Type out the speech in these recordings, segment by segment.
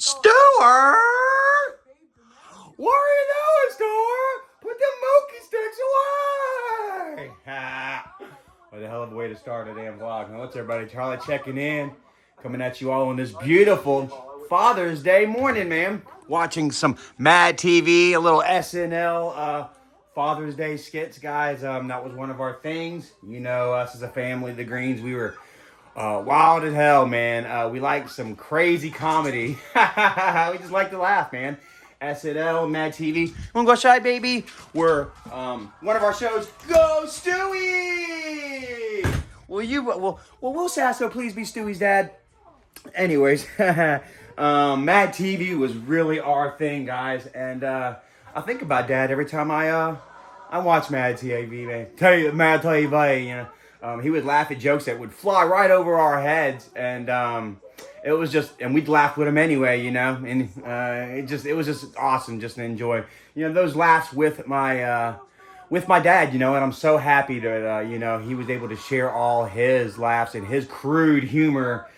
Stuart! Where are you going, Stuart? Put the mookie sticks away! Ha! What a hell of a way to start a damn vlog. Now, what's everybody? Charlie checking in. Coming at you all on this beautiful Father's Day morning, man. Watching some Mad TV, a little SNL Father's Day skits, guys. That was one of our things. You know, us as a family, the Greens, we were wild as hell, man. We like some crazy comedy. We just like to laugh, man. SNL, Mad TV. Wanna go shy, baby? We're one of our shows. Go Stewie! Will Sasso please be Stewie's dad? Anyways, Mad TV was really our thing, guys, and I think about Dad every time I watch Mad TV, man. Mad TV, you know. He would laugh at jokes that would fly right over our heads, and it was just, and we'd laugh with him anyway, you know. And it was just awesome, just to enjoy, you know, those laughs with my dad, you know. And I'm so happy that you know, he was able to share all his laughs and his crude humor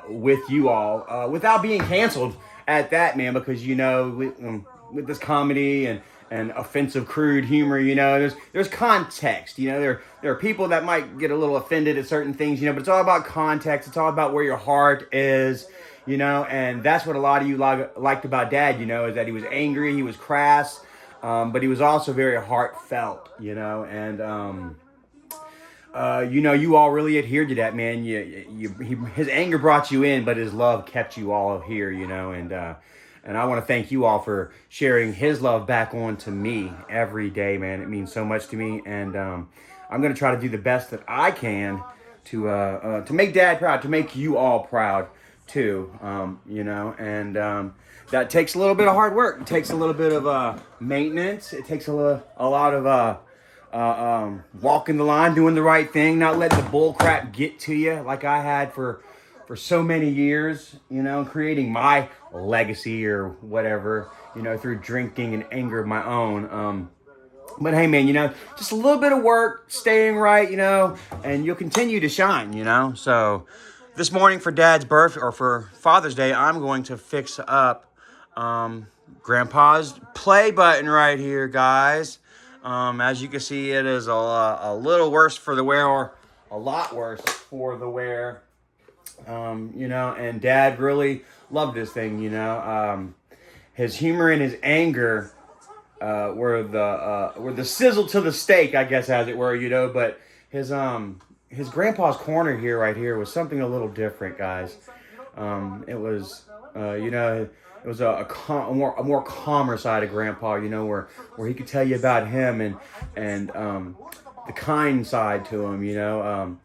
with you all without being canceled at that, man. Because you know, with this comedy and offensive crude humor, you know, there's context, you know. There are people that might get a little offended at certain things, you know, but it's all about context. It's all about where your heart is, you know. And that's what a lot of you liked about Dad, you know, is that he was angry, he was crass, but he was also very heartfelt, you know. And you know, you all really adhered to that, man. His anger brought you in, but his love kept you all here, you know. And I want to thank you all for sharing his love back on to me every day, man. It means so much to me, and I'm going to try to do the best that I can to make Dad proud, to make you all proud too, you know. And that takes a little bit of hard work. It takes a little bit of maintenance. It takes a lot of walking the line, doing the right thing, not letting the bull crap get to you like I had for so many years, you know, creating my legacy or whatever, you know, through drinking and anger of my own. But hey, man, you know, just a little bit of work, staying right, you know, and you'll continue to shine, you know. So this morning for Dad's birthday, or for Father's Day, I'm going to fix up Grandpa's play button right here, guys. As you can see, it is a little worse for the wear, or a lot worse for the wear. You know, and Dad really loved this thing, you know. His humor and his anger were the sizzle to the steak, I guess, as it were, you know. But his grandpa's corner here, right here, was something a little different, guys. It was, you know, it was a more calmer side of Grandpa, you know, where he could tell you about him and the kind side to him, you know.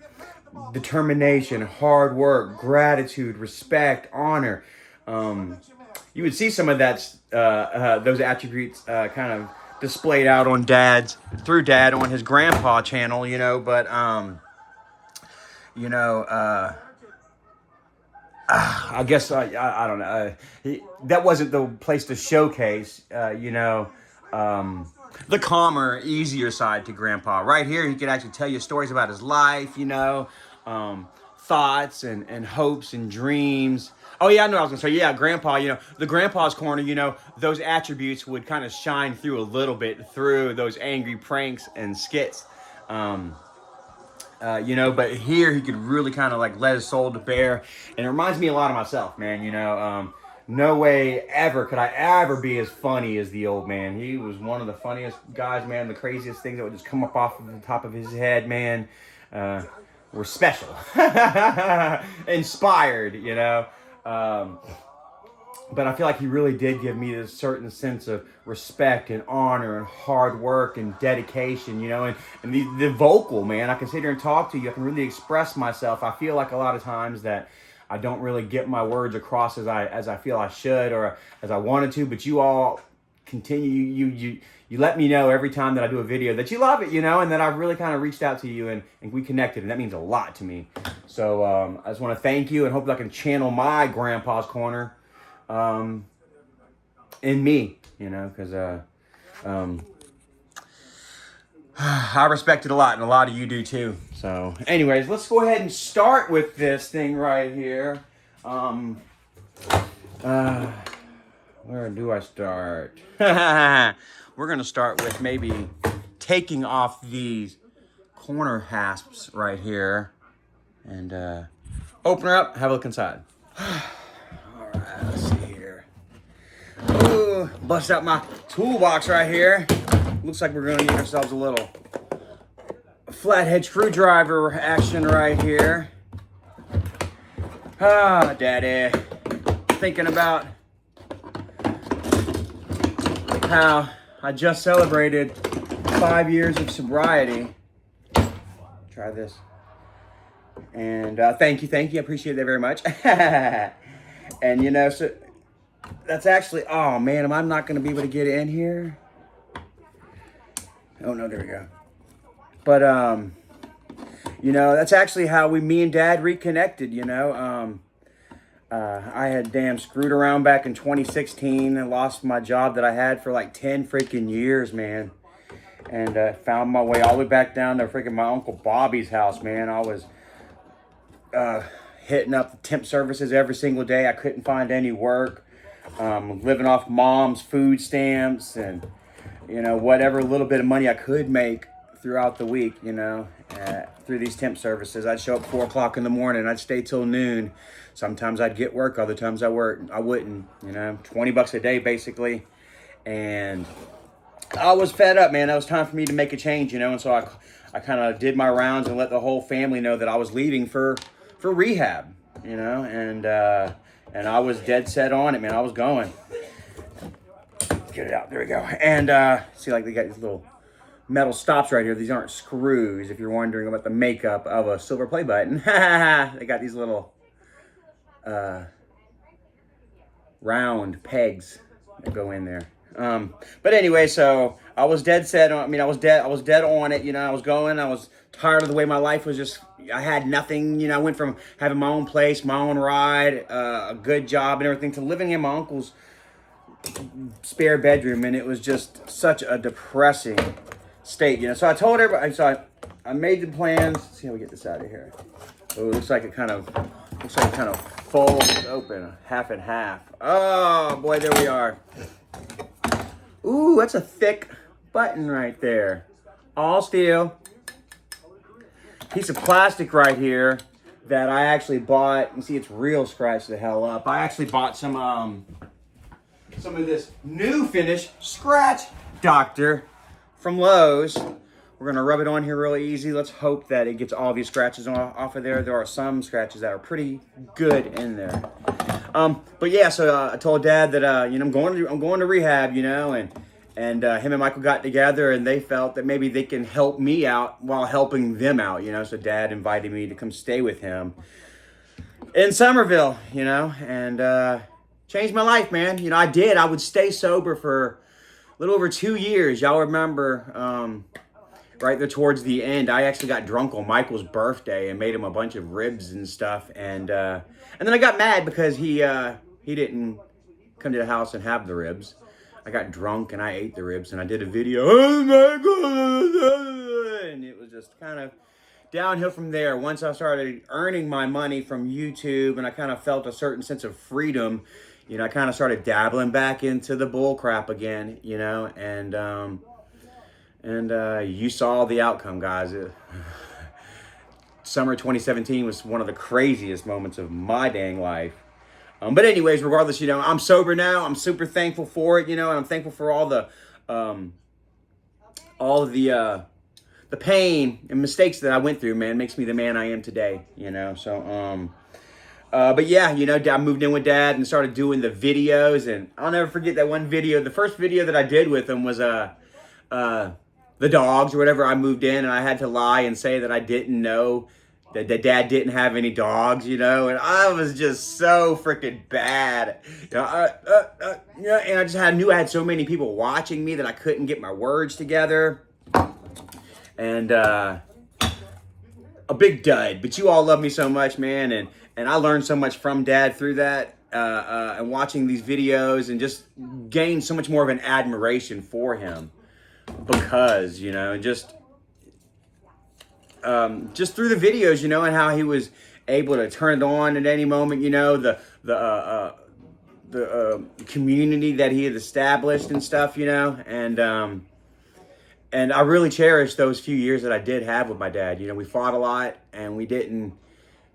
Determination, hard work, gratitude, respect, honor. You would see some of that, those attributes kind of displayed out on through Dad on his Grandpa channel, you know. But you know, I guess I don't know. That wasn't the place to showcase, you know, the calmer, easier side to Grandpa. Right here, he could actually tell you stories about his life, you know, thoughts and hopes and dreams. Oh, yeah, I know what I was going to say. Yeah, Grandpa, you know, the Grandpa's corner, you know, those attributes would kind of shine through a little bit through those angry pranks and skits. You know, but here he could really kind of like let his soul to bear. And it reminds me a lot of myself, man, you know. No way ever could I ever be as funny as the old man. He was one of the funniest guys, man. The craziest things that would just come up off of the top of his head, man, were special. Inspired, you know. But I feel like he really did give me this certain sense of respect and honor and hard work and dedication, you know, and the vocal, man. I can sit here and talk to you. I can really express myself. I feel like a lot of times that I don't really get my words across as I feel I should or as I wanted to, but you all continue, you let me know every time that I do a video that you love it, you know, and that I've really kind of reached out to you and we connected, and that means a lot to me. So I just want to thank you and hope that I can channel my Grandpa's corner in me, you know, because I respect it a lot, and a lot of you do too. So anyways, let's go ahead and start with this thing right here. Uh, where do I start? We're gonna start with maybe taking off these corner hasps right here and open her up, have a look inside. All right, let's see here. Ooh, bust out my toolbox right here. Looks like we're gonna get ourselves a little flathead screwdriver action right here. Ah, Daddy. Thinking about how I just celebrated 5 years of sobriety. Try this. And thank you. I appreciate that very much. And you know, so that's actually, oh man, I'm not going to be able to get in here. Oh no, there we go. But, you know, that's actually how me and Dad reconnected, you know. I had damn screwed around back in 2016 and lost my job that I had for like 10 freaking years, man. And found my way all the way back down to freaking my Uncle Bobby's house, man. I was hitting up the temp services every single day. I couldn't find any work. Living off Mom's food stamps and, you know, whatever little bit of money I could make throughout the week, you know, through these temp services. I'd show up 4 o'clock in the morning. I'd stay till noon. Sometimes I'd get work. Other times I wouldn't, you know, 20 bucks a day basically. And I was fed up, man. It was time for me to make a change, you know. And so I kind of did my rounds and let the whole family know that I was leaving for rehab, you know. And I was dead set on it, man. I was going. Get it out. There we go. And see, like they got these little metal stops right here. These aren't screws, if you're wondering about the makeup of a silver play button. They got these little round pegs that go in there. But anyway, so I was dead set on, I was dead on it, you know. I was going, I was tired of the way my life was just, I had nothing, you know. I went from having my own place, my own ride, a good job and everything, to living in my uncle's spare bedroom, and it was just such a depressing state, you know. So I told everybody, so I made the plans. Let's see how we get this out of here. Oh, it looks like it kind of folds open, half and half. Oh boy, there we are. Ooh, that's a thick button right there. All steel. Piece of plastic right here that I actually bought. You see, it's real scratched the hell up. I actually bought some of this new finish Scratch Doctor from Lowe's. We're gonna rub it on here really easy. Let's hope that it gets all these scratches off of there. There are some scratches that are pretty good in there. But yeah, so I told Dad that you know, I'm going to rehab, you know, and him and Michael got together and they felt that maybe they can help me out while helping them out, you know. So Dad invited me to come stay with him in Somerville, you know, and changed my life, man. You know, I would stay sober for a little over 2 years. Y'all remember, right there towards the end, I actually got drunk on Michael's birthday and made him a bunch of ribs and stuff. And then I got mad because he didn't come to the house and have the ribs. I got drunk and I ate the ribs and I did a video. Oh my God! And it was just kind of downhill from there. Once I started earning my money from YouTube and I kind of felt a certain sense of freedom, you know, I kind of started dabbling back into the bull crap again, you know, and you saw the outcome, guys. Summer 2017 was one of the craziest moments of my dang life. But anyways, regardless, you know, I'm sober now. I'm super thankful for it, you know, and I'm thankful for all of the pain and mistakes that I went through, man. It makes me the man I am today, you know. So, but yeah, you know, I moved in with Dad and started doing the videos, and I'll never forget that one video. The first video that I did with him was the dogs or whatever. I moved in and I had to lie and say that I didn't know that Dad didn't have any dogs, you know, and I was just so freaking bad. You know, and I just knew I had so many people watching me that I couldn't get my words together. And a big dud, but you all love me so much, man, and I learned so much from Dad through that, and watching these videos, and just gained so much more of an admiration for him, because, you know, and just through the videos, you know, and how he was able to turn it on at any moment, you know, the community that he had established and stuff, you know, and I really cherish those few years that I did have with my dad. You know, we fought a lot and we didn't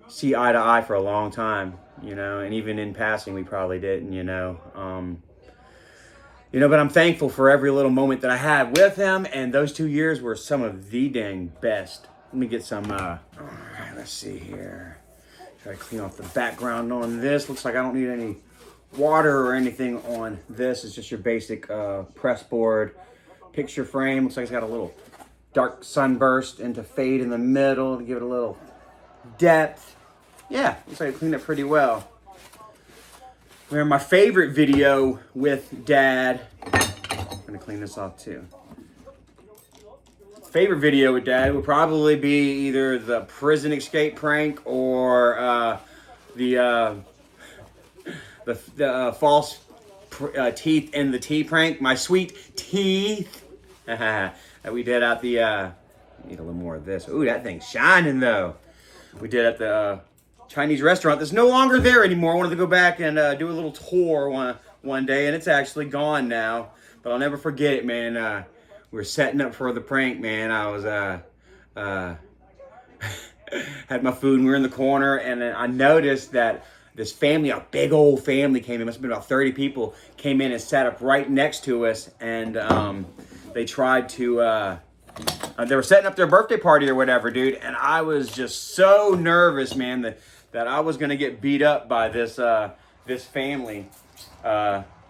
see eye to eye for a long time, you know, and even in passing, we probably didn't, you know, but I'm thankful for every little moment that I had with him, and those 2 years were some of the dang best. Let me get some, all right, let's see here. Try to clean off the background on this. Looks like I don't need any water or anything on this. It's just your basic press board picture frame. Looks like it's got a little dark sunburst into fade in the middle to give it a little depth. Yeah, looks like I cleaned it pretty well. We're in my favorite video with Dad. I'm gonna clean this off too. Favorite video with Dad would probably be either the prison escape prank or the false teeth in the tea prank. My sweet teeth that we did at the. Need a little more of this. Ooh, that thing's shining though. We did at the Chinese restaurant that's no longer there anymore. I wanted to go back and do a little tour one day, and it's actually gone now. But I'll never forget it, man. We were setting up for the prank, man. I was had my food, and we were in the corner, and then I noticed that this family, a big old family, came in. Must have been about 30 people, came in and sat up right next to us, and they tried to. They were setting up their birthday party or whatever, dude, and I was just so nervous, man, that I was gonna get beat up by this family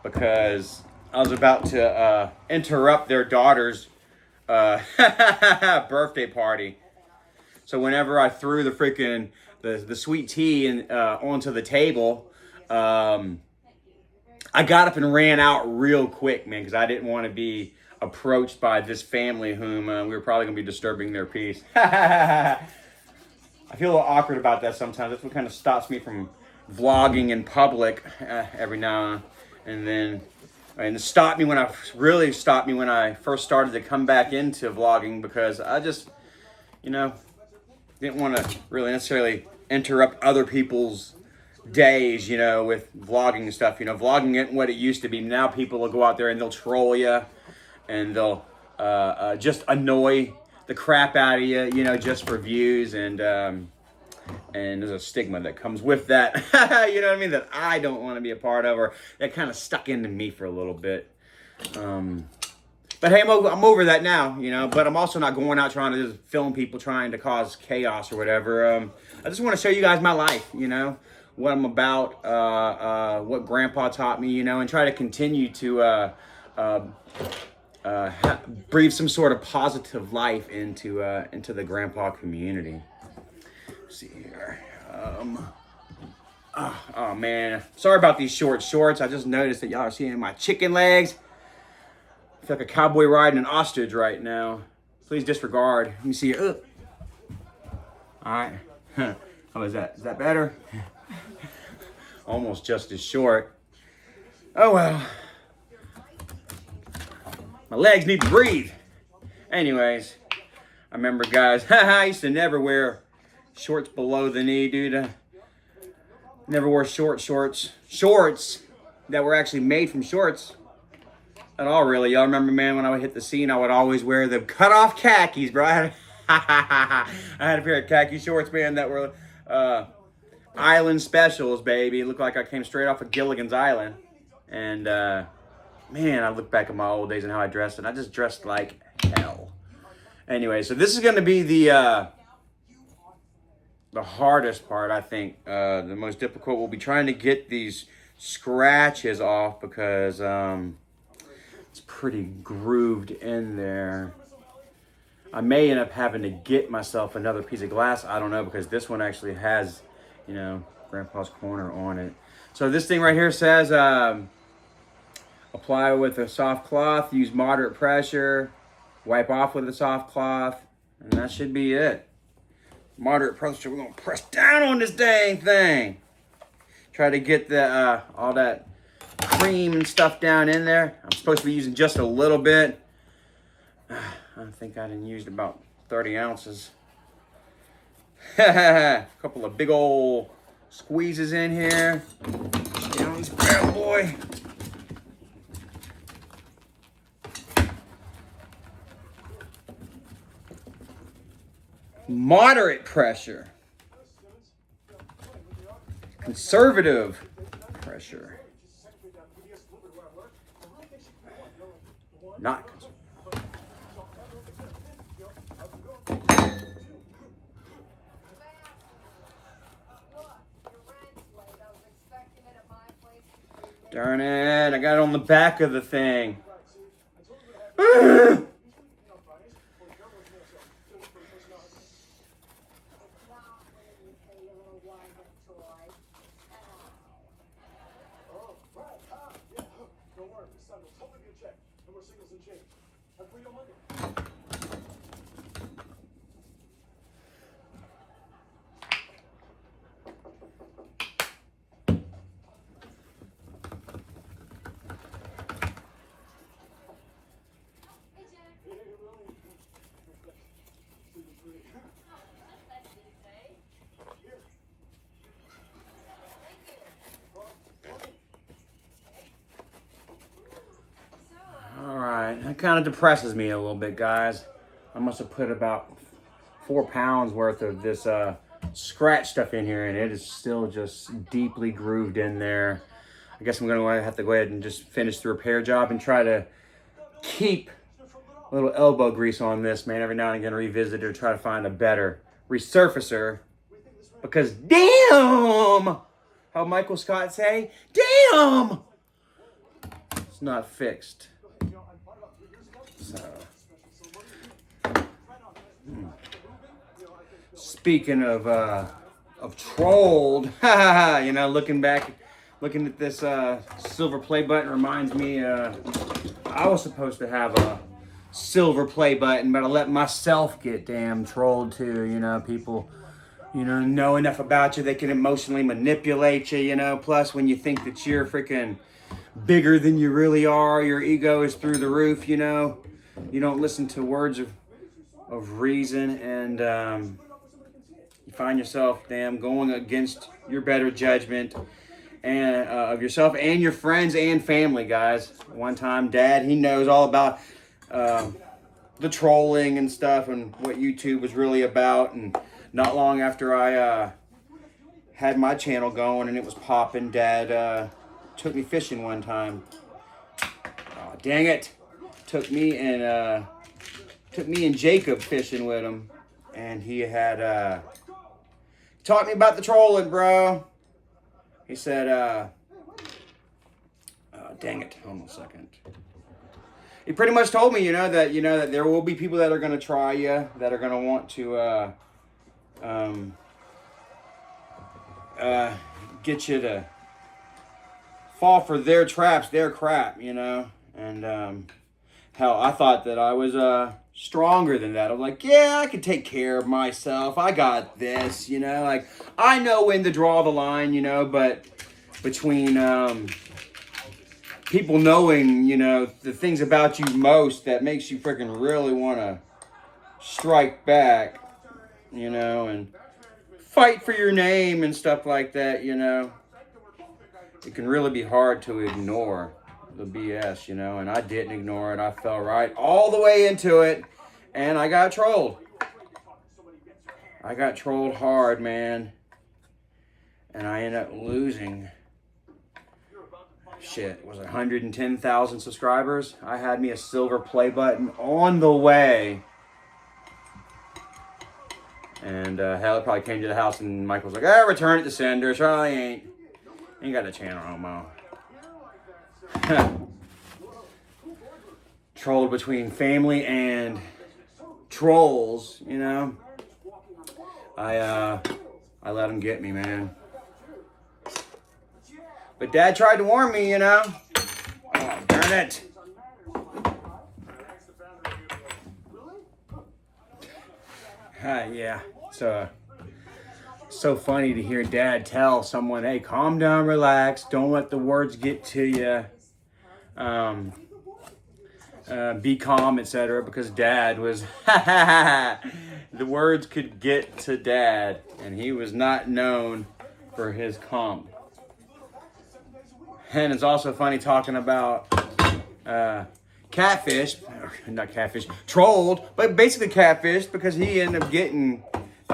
because I was about to interrupt their daughter's birthday party. So whenever I threw the freaking the sweet tea onto the table, I got up and ran out real quick, man, because I didn't want to be approached by this family whom we were probably going to be disturbing their peace. I feel a little awkward about that sometimes. That's what kind of stops me from vlogging in public every now and then. And it stopped me when I first started to come back into vlogging, because I just, didn't want to really necessarily interrupt other people's days, with vlogging and stuff. Vlogging isn't what it used to be. Now people will go out there and they'll troll you, and they'll just annoy the crap out of you, just for views, and there's a stigma that comes with that, you know what I mean, that I don't want to be a part of, or that kind of stuck into me for a little bit. But hey, I'm over that now, but I'm also not going out trying to just film people trying to cause chaos or whatever. I just want to show you guys my life, what I'm about, what Grandpa taught me, and try to continue to breathe some sort of positive life into the Grandpa community. Let's see here. Oh man, sorry about these short shorts. I just noticed that y'all are seeing my chicken legs. I feel like a cowboy riding an ostrich right now. Please disregard. Let me see it. All right. How is that? Is that better? Almost just as short. Oh well. My legs need to breathe. Anyways, I remember, guys, I used to never wear shorts below the knee, dude. Never wore shorts that were actually made from shorts at all, really. Y'all remember, man, when I would hit the scene, I would always wear the cut-off khakis, bro. I had a pair of khaki shorts, man, that were island specials, baby. It looked like I came straight off of Gilligan's Island. And, man, I look back at my old days and how I dressed, and I just dressed like hell. Anyway, so this is going to be the hardest part, I think. The most difficult will be trying to get these scratches off, because it's pretty grooved in there. I may end up having to get myself another piece of glass. I don't know, because this one actually has, Grandpa's Corner on it. So this thing right here says, apply with a soft cloth, use moderate pressure, wipe off with a soft cloth, and that should be it. Moderate pressure, we're gonna press down on this dang thing. Try to get the all that cream and stuff down in there. I'm supposed to be using just a little bit. I think I done used about 30 ounces. A couple of big old squeezes in here. Get on these bad boys. boy. Moderate pressure. Conservative pressure. Not conservative. Darn it, I got it on the back of the thing. That kind of depresses me a little bit, guys. I must have put about 4 pounds worth of this scratch stuff in here, and it is still just deeply grooved in there. I guess I'm going to have to go ahead and just finish the repair job and try to keep a little elbow grease on this, man. Every now and again, revisit it or try to find a better resurfacer. Because damn! How Michael Scott say? Damn! It's not fixed. So, speaking of trolled, you know, looking at this silver play button reminds me I was supposed to have a silver play button, but I let myself get damn trolled too. You know, people, you know enough about you, they can emotionally manipulate you, you know. Plus, when you think that you're freaking bigger than you really are, your ego is through the roof, you know. You don't listen to words of reason, and you find yourself, damn, going against your better judgment and of yourself and your friends and family, guys. One time, Dad, he knows all about the trolling and stuff and what YouTube was really about. And not long after I had my channel going and it was popping, Dad took me fishing one time. Oh, dang it. Took me and Jacob fishing with him, and he had taught me about the trolling, bro. He said, dang it, hold on a second. He pretty much told me, that there will be people that are going to try you, that are going to want to get you to fall for their traps, their crap, you know. And hell, I thought that I was stronger than that. I'm like, yeah, I can take care of myself. I got this, you know. Like, I know when to draw the line, you know. But between people knowing, you know, the things about you most that makes you freaking really want to strike back, you know, and fight for your name and stuff like that, you know, it can really be hard to ignore the BS, you know. And I didn't ignore it. I fell right all the way into it, and I got trolled. I got trolled hard, man, and I ended up losing. Shit, was it 110,000 subscribers? I had me a silver play button on the way. And hell, it probably came to the house and Michael was like, return it to sender. Charlie ain't got a channel no more. Trolled between family and trolls, you know. I let them get me, man. But Dad tried to warn me, you know. Oh, darn it. Yeah. So funny to hear Dad tell someone, hey, calm down, relax. Don't let the words get to you. Be calm, etc. Because Dad was, the words could get to Dad. And he was not known for his calm. And it's also funny talking about catfish, not catfish, trolled, but basically catfish, because he ended up getting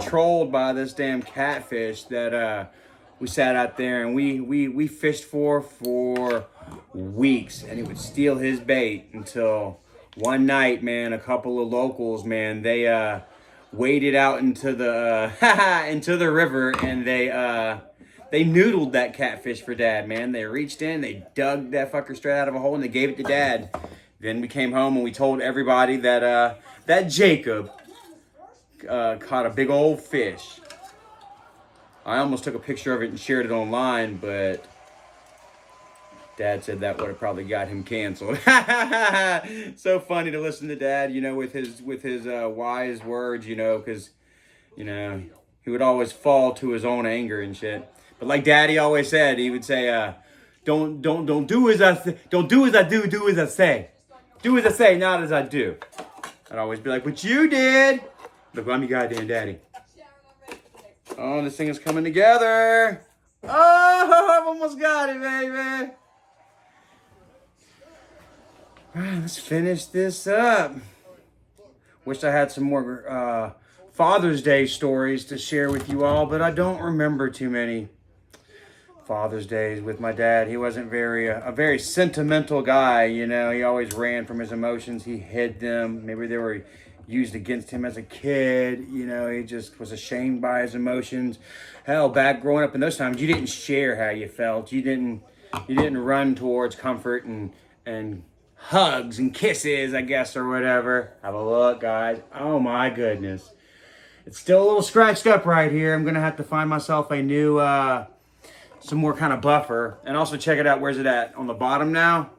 trolled by this damn catfish that we sat out there and we fished for weeks, and he would steal his bait until one night, man, a couple of locals, man, they waded out into the into the river, and they noodled that catfish for Dad, man. They reached in, they dug that fucker straight out of a hole, and they gave it to Dad. Then we came home and we told everybody that that Jacob caught a big old fish. I almost took a picture of it and shared it online, but Dad said that would have probably got him canceled. So funny to listen to Dad, you know, with his wise words, you know, because, you know, he would always fall to his own anger and shit. But like Daddy always said, he would say, don't do as I do, do as I say. Do as I say, not as I do. I'd always be like, but you did. Look, I'm your goddamn daddy. Oh, this thing is coming together. Oh, I've almost got it, baby. All right, let's finish this up. Wish I had some more Father's Day stories to share with you all, but I don't remember too many Father's Days with my dad. He wasn't a very sentimental guy, you know. He always ran from his emotions. He hid them. Maybe they were used against him as a kid. You know, he just was ashamed by his emotions. Hell, back growing up in those times, you didn't share how you felt. You didn't run towards comfort and hugs and kisses, I guess, or whatever. Have a look, guys. Oh my goodness. It's still a little scratched up right here. I'm going to have to find myself a new, some more kind of buffer. And also check it out. Where's it at? On the bottom now?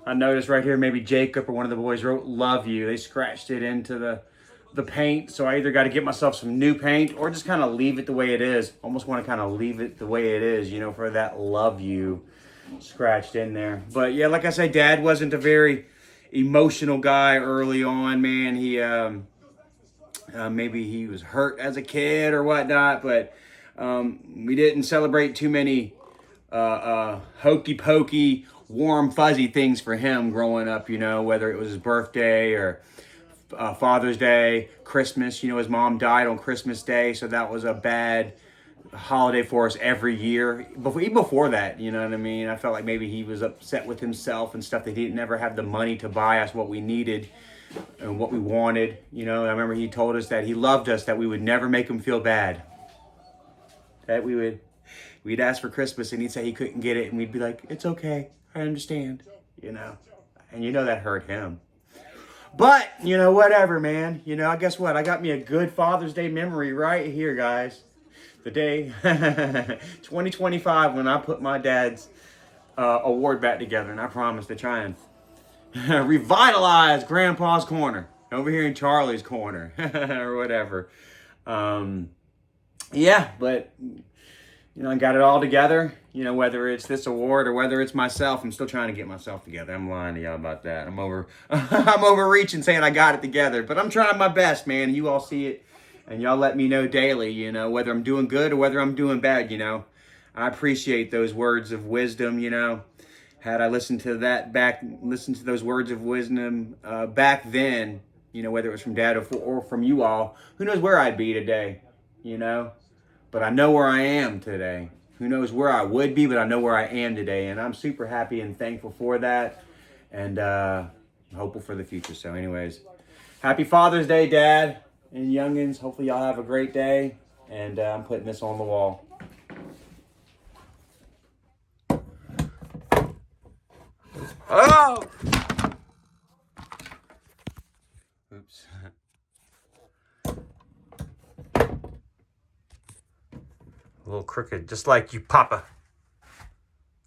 I noticed right here, maybe Jacob or one of the boys wrote, love you. They scratched it into the paint. So I either got to get myself some new paint or just kind of leave it the way it is. Almost want to kind of leave it the way it is, you know, for that love you scratched in there. But yeah, like I said, Dad wasn't a very emotional guy early on, man. He maybe he was hurt as a kid or whatnot, but we didn't celebrate too many hokey pokey, warm fuzzy things for him growing up, you know, whether it was his birthday or Father's Day, Christmas. You know, his mom died on Christmas Day, so that was a bad holiday for us every year. Even before that, you know what I mean? I felt like maybe he was upset with himself and stuff, that he didn't never have the money to buy us what we needed and what we wanted. You know, I remember he told us that he loved us, that we would never make him feel bad. That we'd ask for Christmas and he'd say he couldn't get it, and we'd be like, it's okay, I understand, you know. And you know that hurt him. But, you know, whatever, man. You know, guess what? I got me a good Father's Day memory right here, guys. The day 2025 when I put my dad's award back together, and I promise to try and revitalize Grandpa's corner over here in Charlie's corner or whatever. Yeah, but you know, I got it all together. You know, whether it's this award or whether it's myself, I'm still trying to get myself together. I'm lying to y'all about that. I'm overreaching saying I got it together, but I'm trying my best, man. You all see it, and y'all let me know daily, you know, whether I'm doing good or whether I'm doing bad, you know. I appreciate those words of wisdom, you know. Had I listened to those words of wisdom back then, you know, whether it was from Dad or from you all, who knows where I'd be today, you know. But I know where I am today. Who knows where I would be, but I know where I am today. And I'm super happy and thankful for that. And hopeful for the future. So anyways, happy Father's Day, Dad and youngins. Hopefully y'all have a great day. And I'm putting this on the wall. Oh! Oops. A little crooked, just like you, Papa.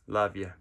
Love you.